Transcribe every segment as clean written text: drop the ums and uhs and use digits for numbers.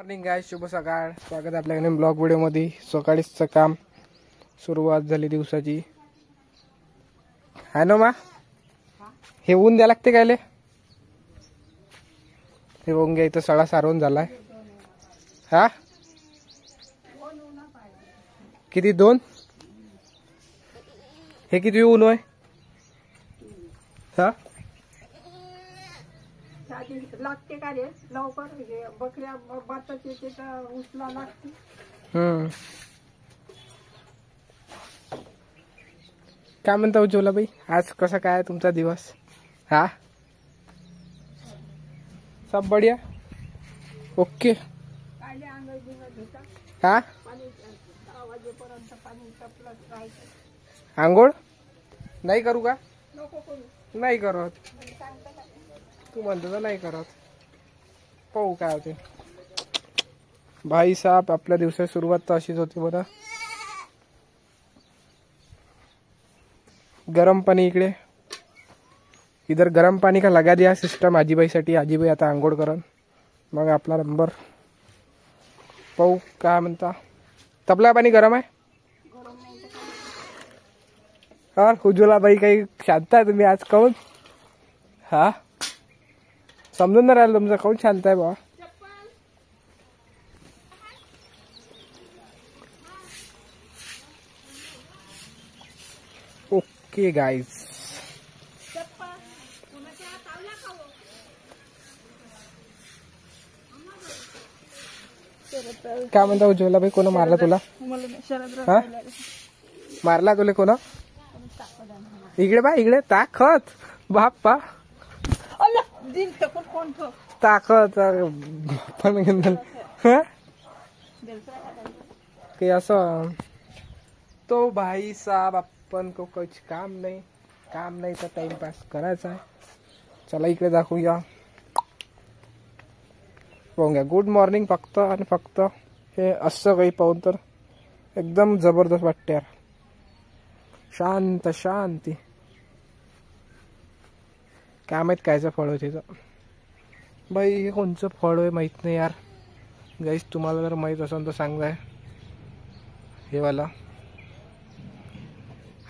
Morning guys, शुभ सकाळ. स्वागत आहे आपल्या नवीन ब्लॉग व्हिडिओ मध्ये. सकाळीच काम सुरुवात झाली दिवसाची. है ना मा, हे ऊन द्या लागते कायले. हे बघून घ्या, इथं सळा सारवून झालाय. हा किती? 2. हे किती ऊन आहे? हा लागते का रे लवकर? बकऱ्या बाताचे ते तर उचला लागते. काय म्हणता उज्ज्वला बाई, आज कसा काय तुमचा दिवस? हा सब बढ़िया, ओके. हा आंघोळ नाही करू का? नाही करत तू म्हणतो तर नाही करत. पाहू काय होते. भाई साहब, आपल्या दिवसाची सुरुवात तर अशीच होती बरं. गरम पाणी इकडे, इधर गरम पाणी का लगा दिया सिस्टम आजीबाईसाठी. आजीबाई आता आंघोळ करन, मग आपला नंबर. पाहू काय म्हणता. तपला पाणी गरम आहे. हा उज्ज्वला बाई, काही शांत आहे तुम्ही आज काऊन? हा समजून नाही राहिलं तुमचं, काऊन शांत आहे बा? ओके गाईज, काय म्हणता उज्ज्वला बाई, कोण मारला तुला? हा मारला तुला कोण? इकडे बा, इकडे ताकद बाप्पा, ताकद पण काही असं. तो भाई साहब, अपन को कुछ काम नाही तर टाइमपास करायचा आहे. चला इकडे दाखवूया. पाहूया. गुड मॉर्निंग फक्त आणि फक्त. हे असं काही पाहून तर एकदम जबरदस्त वाटते यार. शांत शांती. काय माहित कायचं फळ होते बाई. हे कोणचं फळ आहे माहित नाही यार. गाईस तुम्हाला जर माहित असेल तर सांगाय. हे वाला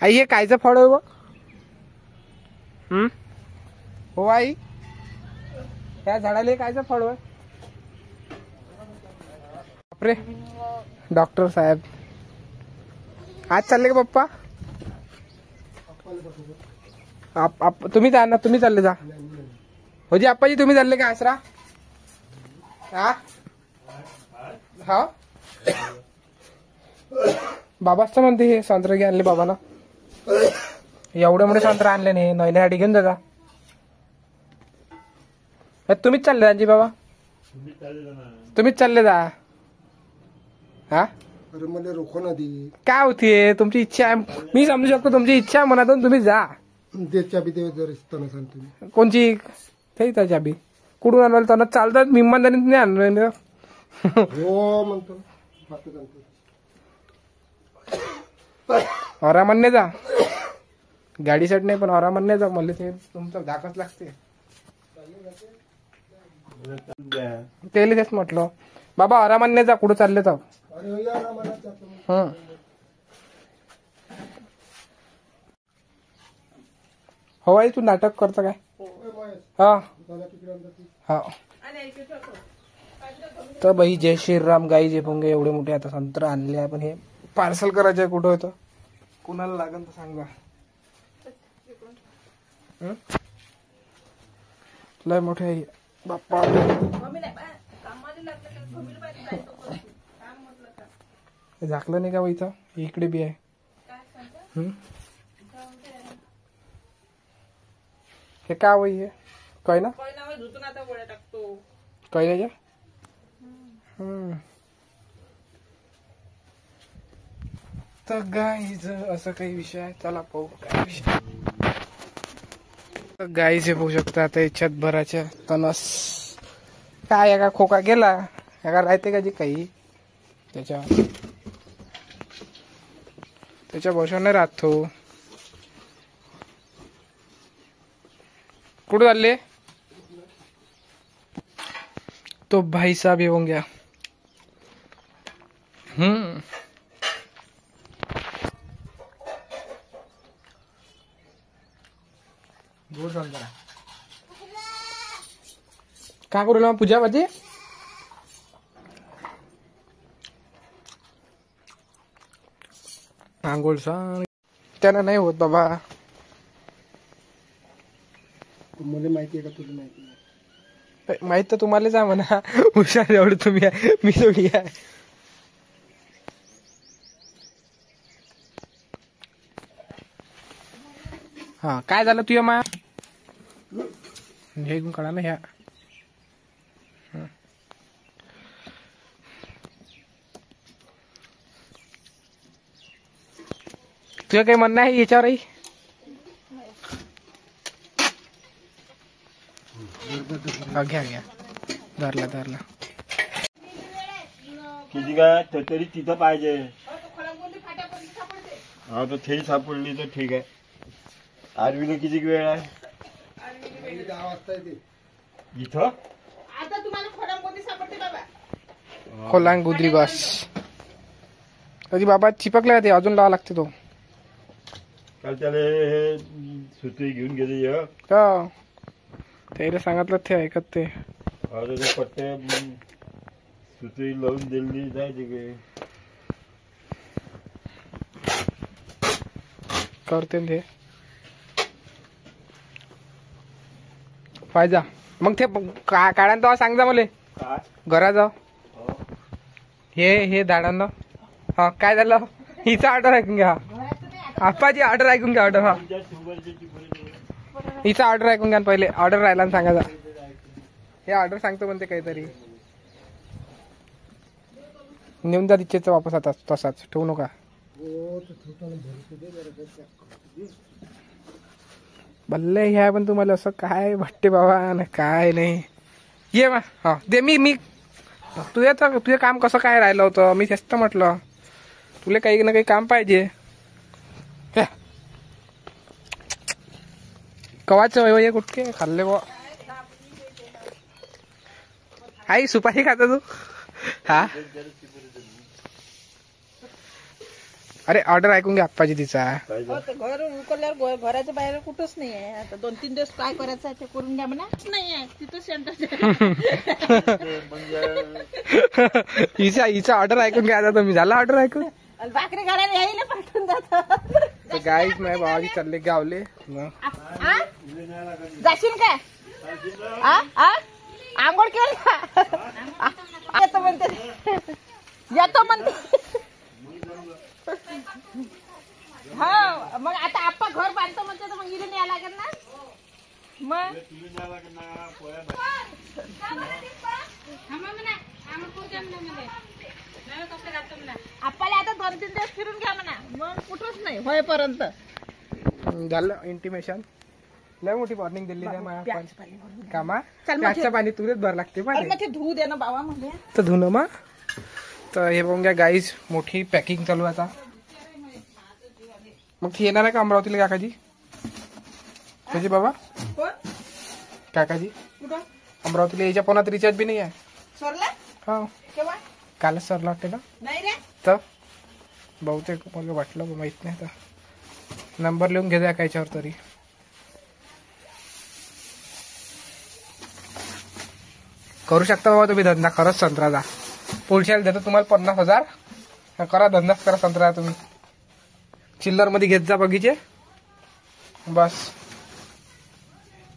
आई, हे कायचं फळ आहे? हो आई, त्या झाडाला कायचं फळ आहे? बापरे, डॉक्टर साहेब आज चालले का पप्पा? तुम्ही जा ना, तुम्ही चालले जा. हो जी आप्पाजी, तुम्ही चालले का आसरा? हा हा बाबाच तर म्हणते हे संत्र घे आणले बाबाला. एवढे मोठे संत्र आणले नाही, नयण्यासाठी घेऊन जा. तुम्हीच चालले आणजी बाबा, तुम्हीच चालले जा. हा अरे मला रोखो ना दी. काय होतीये तुमची इच्छा आहे, मी समजू शकतो तुमची इच्छा आहे मनातून. तुम्ही जा. ते चाबी ते जर इस्ताना सांगतो. कोणची ते चाबी कुठून आणलं? त्यांना चालतात मिमानदारीत नाही आणलं. हो म्हणतो, आरामाने जा. गाडीसाठी नाही पण आरामाने जा. मला ते तुमचं धाकच लागते. तेच म्हटलं बाबा, आरामाने जा. कुठं चालले तर हो आई, तू नाटक करता काय? हा हा. तर बाई जय श्रीराम. गाई जे पण एवढे मोठे आता संत्र आणले आहे, पण हे पार्सल करायचे. कुठं होतं, कुणाला लागेल तर सांगा. लय मोठे आहे बाप्पा. झाकलं नाही का इथं? इकडे बी आहे. हे काय वय हे? काय ना काय नाही. तर गाईज असं काही विषय आहे. चला पाहू काय विषय. गाईज हे पाहू शकता आता याच्यात भराच्या तनस काय एका खोका गेला, एका राहते का जी काही त्याच्या भरोशाने राहतो. कुठं चालले? तो भाई साहब येऊन गया. गोड झालं जरा. काय करू ना पूजा बाजी? आंघोळ सांग त्यानं नाही होत बाबा. मला माहिती आहे का तुला माहिती आहे? माहित तर तुम्हालाच आहे म्हणा. हुशार एवढं तुम्ही आहे, मी थोडी आहे. हा काय झालं तुझ्या मा हे घेऊन काढा ना ह्या. तुझं काही म्हणणं आहे याच्यावरही? घ्या घ्या धरला धरला. किती काय तर तरी तिथं पाहिजे. हा तर ते सापडली तर ठीक आहे. आरवीला किती वेळ आहे? 10 वाजता येते. इथं आता तुम्हाला खोडांमध्ये सापडते बाबा. कोलांग गुदरी बस कधी बाबा चिपकला ते अजून लावा लागते तो. काल त्याला हे सुतळी घेऊन गेले का त्याला सांगितलं ते ऐकत ते. अरे ते पट्टे सुतळी लावून दिली जाय तिकडे करते ते पाहिजा. मग ते काढा तेव्हा सांग जा मला काय घरा जाऊ. हे धाडांना हा काय झालं हिचा ऑर्डर ऐकून घ्या. आप्पाची ऑर्डर ऐकून घ्या. ऑर्डर हा हिचा ऑर्डर ऐकून घ्या पहिले. ऑर्डर राहिला ना सांगा जा. हे ऑर्डर सांगतो म्हणते काहीतरी. नेऊन जा तिचेच वापस आता तसाच ठेवू नका. हो तर ठेवताना भरतो दे जरा. बल्ले ह्या पण तुम्हाला असं काय वाटते बाबा ना काय नाही. ये मा हा दे मी तुझे काम कसं काय राहिलं होतं मी तेच तर म्हटलं. तुला काही ना काही काम पाहिजे. कवाचं वय कुठके खाल्ले बा. आई सुपारी खाता तू? हा अरे ऑर्डर ऐकून घ्या आप्पाजी तिचा. घर उकळल्यावर घराच्या बाहेर कुठंच नाही आहे. आता 2-3 दिवस काय करायचं आहे ते करून घ्या म्हणा. नाही आहे तिथं सेंटर. हिचा ऑर्डर ऐकून घ्या आता तुम्ही. झाला ऑर्डर ऐकून? भाकरी घालायला यायला पाठवून जात. गाईच नाही बाबाजी चालले गावले. जाशील काय आंघोळ केलं? येतो म्हणते येतो म्हणते. हा मग आता आप्पा घर बांधतो म्हणते तर मग इथून यायला लागेल ना. मग आप्पाला आता 2-3 दिवस फिरून घ्या म्हणा. मग कुठंच नाही होईपर्यंत. झालं इंटिमेशन. लय मोठी वॉर्निंग दिली कामा. प्याचं पाणी तुरेच भर लागते पाणी. ते धुऊ दे ना बाबा म्हणजे. तर धुणं मग तर हे बघून घ्या गाईज मोठी पॅकिंग चालू आहे आता. मग ती येणार आहे का अमरावतीला काकाजी? म्हणजे बाबा काकाजी अमरावतीला याच्या फोनात रिचार्ज बी नाही आहे. हा केव्हा? कालच सरला वाटते ना. नाही रे तर बहुतेक मला वाटलं माहित नाही. तर नंबर लिहून घे द्या कायच्यावर तरी. करू शकता बाबा तुम्ही धंदा खरंच संत्र्याचा. पुढच्याला देतो तुम्हाला 50,000. करा धंदा करा संत्रा. तुम्ही चिल्लर मध्ये घेत जा बगीचे बस.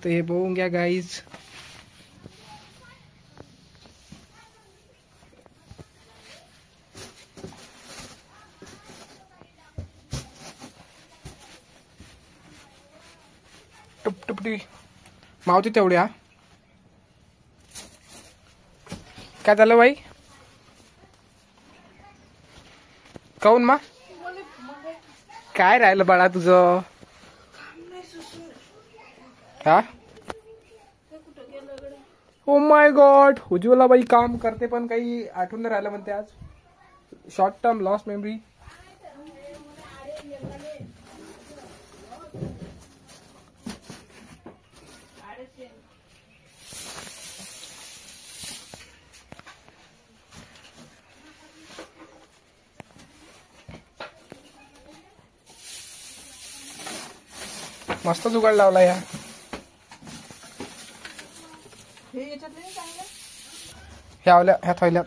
तर हे बघून घ्या गाईज. टुपटुपटी मावती तेवढ्या. काय झालं बाई? काऊन मा काय राहिलं बाळा तुझं? हा ओ माय गॉड. उज्ज्वला बाई काम करते पण काही आठवण नाही राहिलं म्हणते आज. Short term loss memory. मस्त जुगाड लावला या. हे याच्यातले नाही चांगलं. ह्या थैल्यात.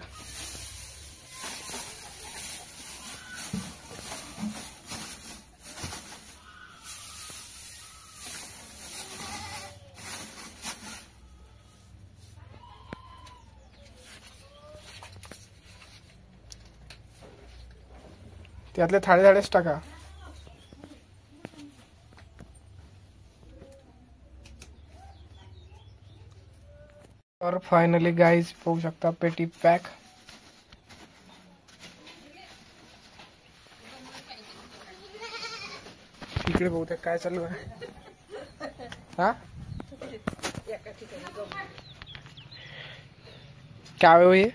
त्यातले थाळेच टाका. तर फायनली गाईज पाहू शकता पेटी पॅक. इकडे बहुतेक काय चालू आहे. हा काय हो हे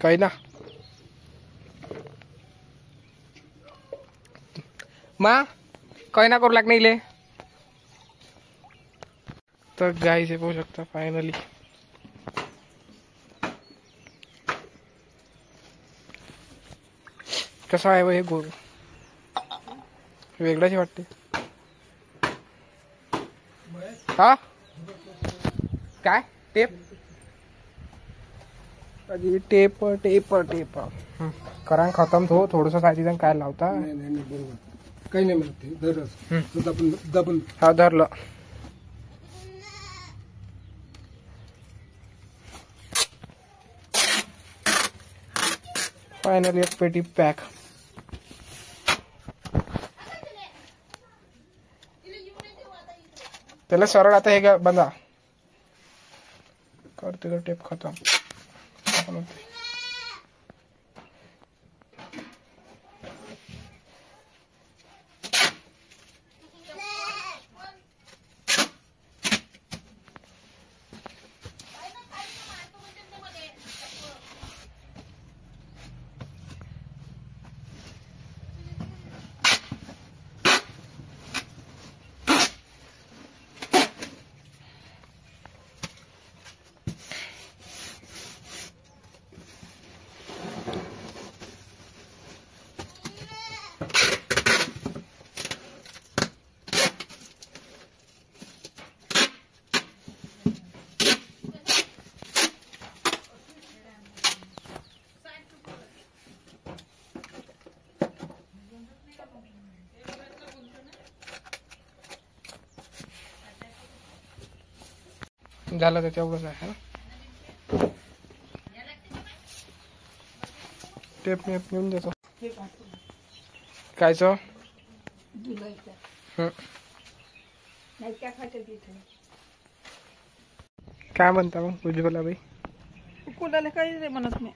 काही ना मा काही ना करू लागणे इले. तर गाईज हे पाहू शकता फायनली. कसं आहे हे गोड वेगळाच वाटते. हा काय टेप टेप टेप टेप करा खतम हो. थोडस काय काय लावता. नाही बरोबर काही नाही म्हणत ते दरच दबून हा धरलं. फायनली एक पेटी पॅक. त्याला सरळ आता हे बंदा करते का टेप खतम. झालं त्याच्या एवढंच आहे ना. टेप मेप नेऊन देतो. कायच काय म्हणता मग उज्ज्वला बाई. कुणाला काही रे म्हणत नाही.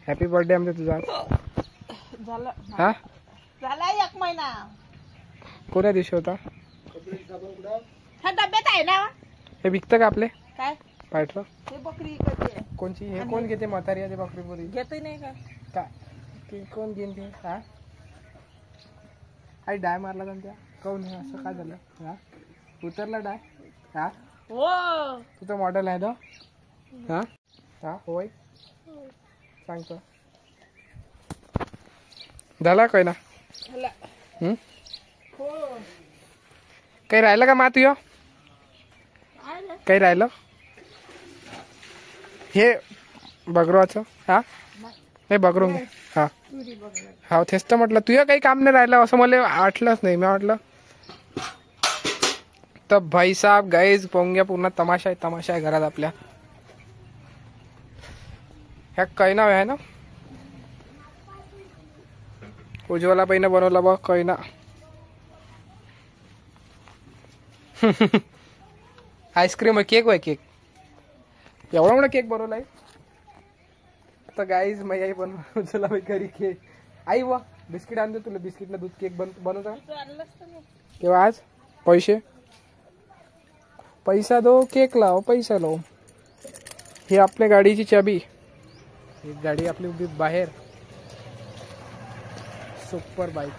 हॅपी बर्थडे आमच्या तुझा. झालं हा झाला 1 महिना. कोण्या दिवशी होता. हा डब्यात आहे ना. हे विकतं का आपले काय पायटलं. हे बकरी इकडची आहे. कोणची हे कोण घेते म्हातारी आहे बकरी पुरी घेतही नाही का. काय ते कोण घेईन ते. हा आई डाय मारला का त्या कोण हे असं काय झालं. हा उतरला डाय. हा हो तुझं मॉडेल आहे ना. हा हा होय सांगतो. झाला काय ना. झाला. हो काही राहिलं का मा तुझं. काही राहिलं हे बगरवाचं. हा नाही बगरून घे. हा हा तेच तर म्हटलं तुझं काही काम नाही राहिलं असं मला वाटलंच नाही. मी म्हटलं तर भाई साहेब गाईज पोंग्या पूर्ण तमाशा आहे घरात आपल्या. ह्या कैना आहे ना उज्ज्वला बाईनं बनवला बघ कैना. आईस्क्रीम आहे केक आहे केक एवढा मोठा केक बनवलाय. तर गाईज मी आई बनव उज्ज्वला बाई घरी केक. आई वा बिस्किट आणते तुला. बिस्किटला दूध केक बनवता केव्हा आज. पैसा दो केक लाव पैसा लाव. ही आपल्या गाडीची चाबी. ही गाडी आपली उभी बाहेर. सुपर बाईक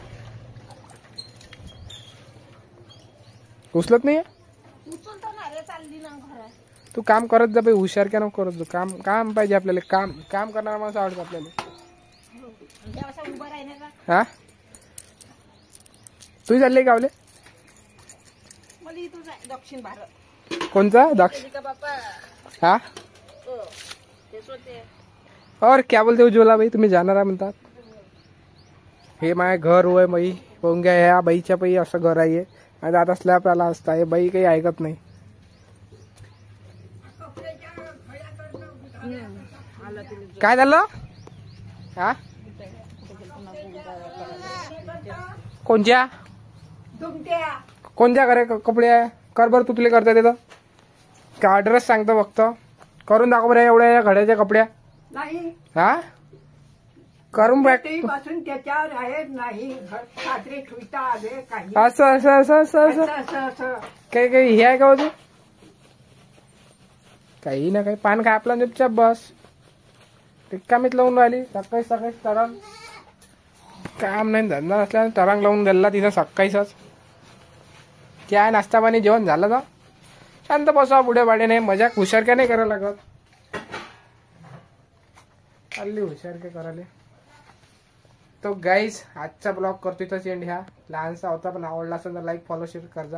उचलत नाही. तू काम करत जा बाई. हुशार का नको करत जा. काम काम पाहिजे आपल्याला. काम काम करणारा माणूस आवडतो आपल्याला. हा तू चालले गावले. टोटली इथंच आहे दक्षिण भारत. कोणचा दक्ष का बापा हा तेच होते. और क्या बोलते उज्ज्वला बाई, तुम्ही जाणार आहे म्हणतात. हे माय घर होय बाई, पाहून घ्या. ह्या बाईच्या बाई असं घर आहे. आणि आता स्लॅब आला असता. हे बाई काही ऐकत नाही. काय झालं हा कोणत्या कोणत्या करे कपडे आहे कर बरं. तू तुला करता येतं का? ॲड्रेस सांगतो फक्त. करून दाखव बरं एवढ्या घड्याच्या कपड्या. नाही हा करून बघ. पासून त्याच्यावर आहे नाही साजरे ठुईता आले काही असं असं असं असं असं असं असं काही काही हे आहे का होते काही ना काही. पान काय आपला चुपचाप बस. रिकामीत लावून राहिली सकाळी सकाळी तरंग. काम नाही धंदा असल्याने तरंग लावून दिला तिथं सकाळीच. काय नाश्ता पाणी जेवण झालं का? शांत बसा पुढे बाडे नाही. मजा हुशार काय नाही करायला लागत. हल्ली हुशार काय करायला. तो गाईज आजचा ब्लॉग करतो इथंच एंड. ह्या लहानसा होता पण आवडला असेल तर लाईक फॉलो शेअर करजा.